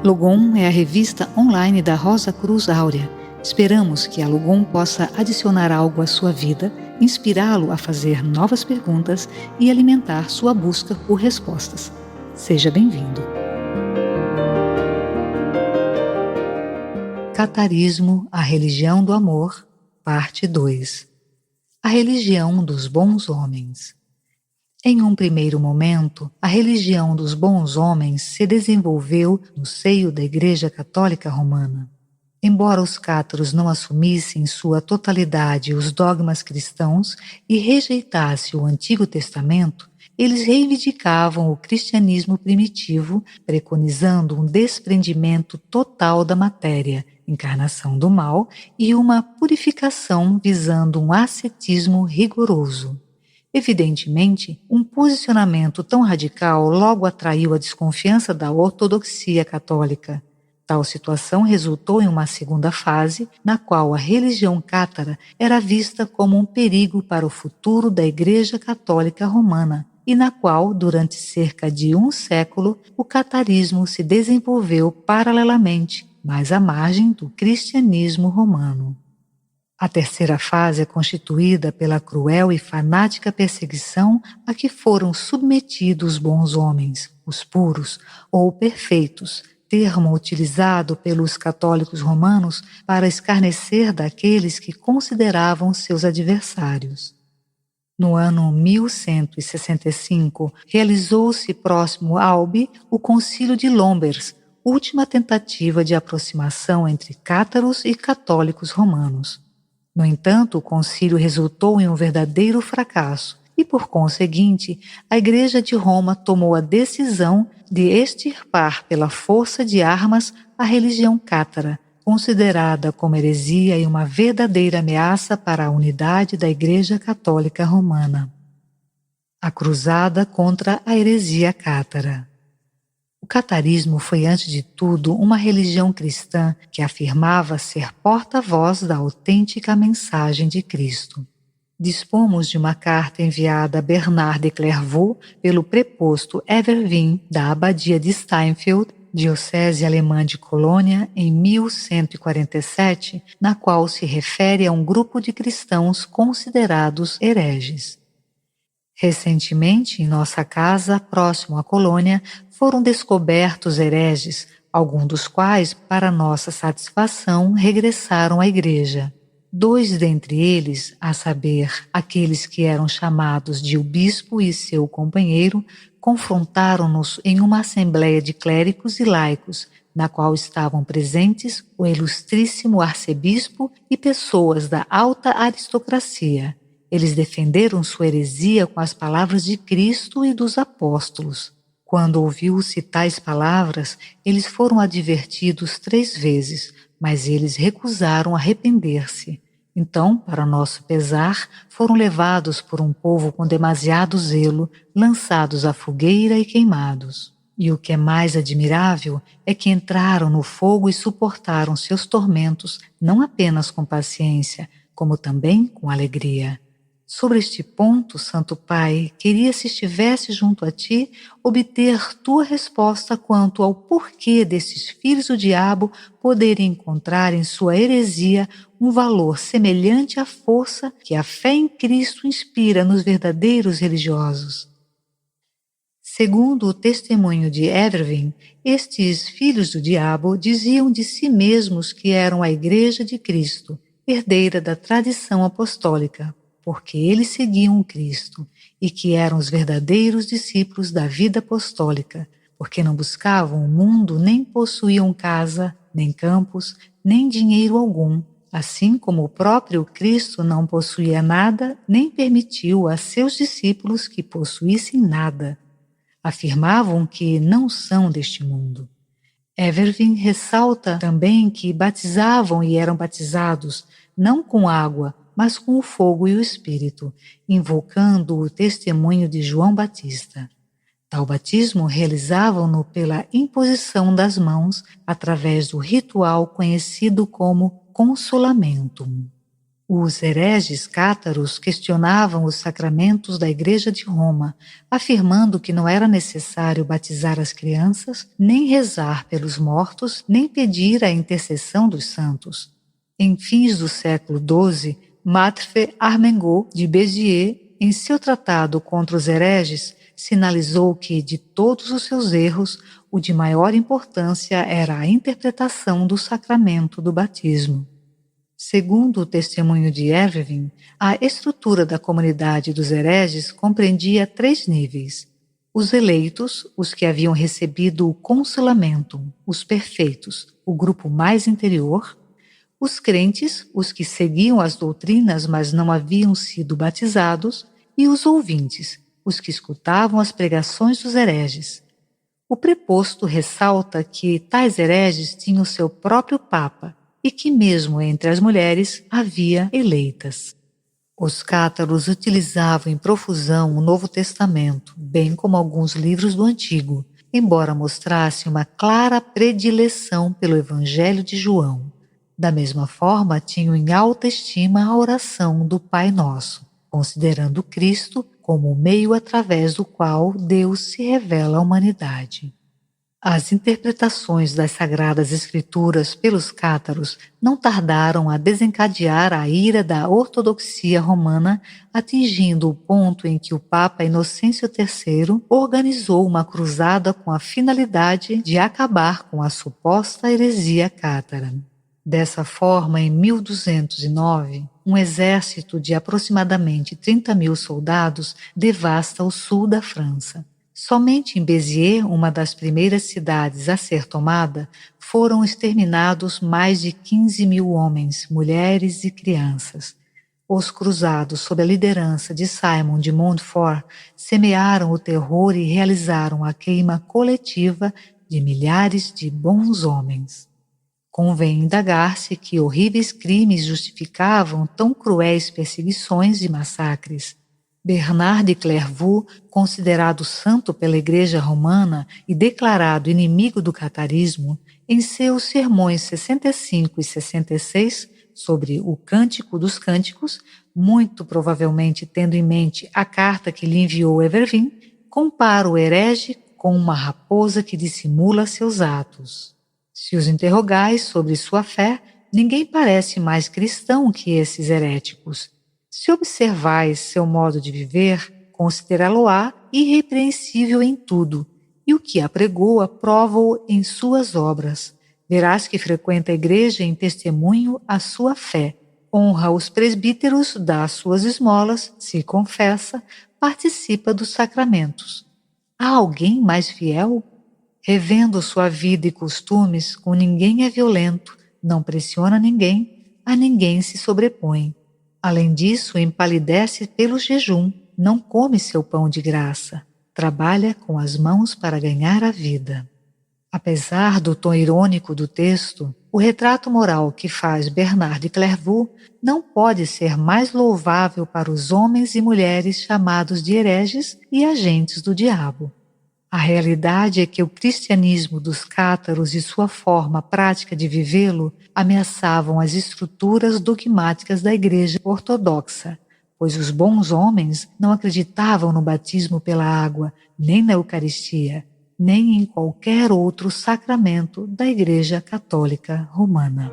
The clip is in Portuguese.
Logom é a revista online da Rosa Cruz Áurea. Esperamos que a Logom possa adicionar algo à sua vida, inspirá-lo a fazer novas perguntas e alimentar sua busca por respostas. Seja bem-vindo. Catarismo, a religião do amor, parte 2. A religião dos bons homens. Em um primeiro momento, a religião dos bons homens se desenvolveu no seio da Igreja Católica Romana. Embora os cátaros não assumissem em sua totalidade os dogmas cristãos e rejeitassem o Antigo Testamento, eles reivindicavam o cristianismo primitivo, preconizando um desprendimento total da matéria, encarnação do mal, e uma purificação visando um ascetismo rigoroso. Evidentemente, um posicionamento tão radical logo atraiu a desconfiança da ortodoxia católica. Tal situação resultou em uma segunda fase, na qual a religião cátara era vista como um perigo para o futuro da Igreja Católica Romana, e na qual, durante cerca de um século, o catarismo se desenvolveu paralelamente, mais à margem do cristianismo romano. A terceira fase é constituída pela cruel e fanática perseguição a que foram submetidos os bons homens, os puros ou perfeitos, termo utilizado pelos católicos romanos para escarnecer daqueles que consideravam seus adversários. No ano 1165, realizou-se próximo a Albi o Concílio de Lombers, última tentativa de aproximação entre cátaros e católicos romanos. No entanto, o concílio resultou em um verdadeiro fracasso e, por conseguinte, a Igreja de Roma tomou a decisão de extirpar pela força de armas a religião cátara, considerada como heresia e uma verdadeira ameaça para a unidade da Igreja Católica Romana. A cruzada contra a heresia cátara. O catarismo foi, antes de tudo, uma religião cristã que afirmava ser porta-voz da autêntica mensagem de Cristo. Dispomos de uma carta enviada a Bernard de Clairvaux pelo preposto Evervin da abadia de Steinfeld, diocese alemã de Colônia, em 1147, na qual se refere a um grupo de cristãos considerados hereges. Recentemente, em nossa casa, próximo à colônia, foram descobertos hereges, alguns dos quais, para nossa satisfação, regressaram à igreja. 2 dentre eles, a saber, aqueles que eram chamados de o bispo e seu companheiro, confrontaram-nos em uma assembleia de clérigos e laicos, na qual estavam presentes o ilustríssimo arcebispo e pessoas da alta aristocracia. Eles defenderam sua heresia com as palavras de Cristo e dos apóstolos. Quando ouviu-se tais palavras, eles foram advertidos 3 vezes, mas eles recusaram arrepender-se. Então, para nosso pesar, foram levados por um povo com demasiado zelo, lançados à fogueira e queimados. E o que é mais admirável é que entraram no fogo e suportaram seus tormentos, não apenas com paciência, como também com alegria. Sobre este ponto, Santo Pai, queria, se estivesse junto a ti, obter tua resposta quanto ao porquê desses filhos do diabo poderem encontrar em sua heresia um valor semelhante à força que a fé em Cristo inspira nos verdadeiros religiosos. Segundo o testemunho de Evervin, estes filhos do diabo diziam de si mesmos que eram a Igreja de Cristo, herdeira da tradição apostólica, porque eles seguiam Cristo, e que eram os verdadeiros discípulos da vida apostólica, porque não buscavam o mundo, nem possuíam casa, nem campos, nem dinheiro algum, assim como o próprio Cristo não possuía nada, nem permitiu a seus discípulos que possuíssem nada. Afirmavam que não são deste mundo. Evervin ressalta também que batizavam e eram batizados, não com água, mas com o fogo e o Espírito, invocando o testemunho de João Batista. Tal batismo realizavam-no pela imposição das mãos através do ritual conhecido como consolamentum. Os hereges cátaros questionavam os sacramentos da Igreja de Roma, afirmando que não era necessário batizar as crianças, nem rezar pelos mortos, nem pedir a intercessão dos santos. Em fins do século XII, Maître Armengaud de Béziers, em seu tratado contra os hereges, sinalizou que, de todos os seus erros, o de maior importância era a interpretação do sacramento do batismo. Segundo o testemunho de Evervin, a estrutura da comunidade dos hereges compreendia 3 níveis: os eleitos, os que haviam recebido o consolamento, os perfeitos, o grupo mais interior; os crentes, os que seguiam as doutrinas, mas não haviam sido batizados; e os ouvintes, os que escutavam as pregações dos hereges. O preposto ressalta que tais hereges tinham seu próprio Papa e que mesmo entre as mulheres havia eleitas. Os cátaros utilizavam em profusão o Novo Testamento, bem como alguns livros do Antigo, embora mostrasse uma clara predileção pelo Evangelho de João. Da mesma forma, tinham em alta estima a oração do Pai Nosso, considerando Cristo como o meio através do qual Deus se revela à humanidade. As interpretações das Sagradas Escrituras pelos cátaros não tardaram a desencadear a ira da ortodoxia romana, atingindo o ponto em que o Papa Inocêncio III organizou uma cruzada com a finalidade de acabar com a suposta heresia cátara. Dessa forma, em 1209, um exército de aproximadamente 30.000 soldados devasta o sul da França. Somente em Béziers, uma das primeiras cidades a ser tomada, foram exterminados mais de 15.000 homens, mulheres e crianças. Os cruzados, sob a liderança de Simon de Montfort, semearam o terror e realizaram a queima coletiva de milhares de bons homens. Convém indagar-se que horríveis crimes justificavam tão cruéis perseguições e massacres. Bernard de Clairvaux, considerado santo pela Igreja Romana e declarado inimigo do catarismo, em seus sermões 65 e 66 sobre o Cântico dos Cânticos, muito provavelmente tendo em mente a carta que lhe enviou Evervin, compara o herege com uma raposa que dissimula seus atos. Se os interrogais sobre sua fé, ninguém parece mais cristão que esses heréticos. Se observais seu modo de viver, considerá-lo-á irrepreensível em tudo, e o que apregoa prova-o em suas obras. Verás que frequenta a igreja em testemunho à sua fé, honra os presbíteros, dá as suas esmolas, se confessa, participa dos sacramentos. Há alguém mais fiel? Revendo sua vida e costumes, com ninguém é violento, não pressiona ninguém, a ninguém se sobrepõe. Além disso, empalidece pelo jejum, não come seu pão de graça, trabalha com as mãos para ganhar a vida. Apesar do tom irônico do texto, o retrato moral que faz Bernard de Clairvaux não pode ser mais louvável para os homens e mulheres chamados de hereges e agentes do diabo. A realidade é que o cristianismo dos cátaros e sua forma prática de vivê-lo ameaçavam as estruturas dogmáticas da Igreja Ortodoxa, pois os bons homens não acreditavam no batismo pela água, nem na Eucaristia, nem em qualquer outro sacramento da Igreja Católica Romana.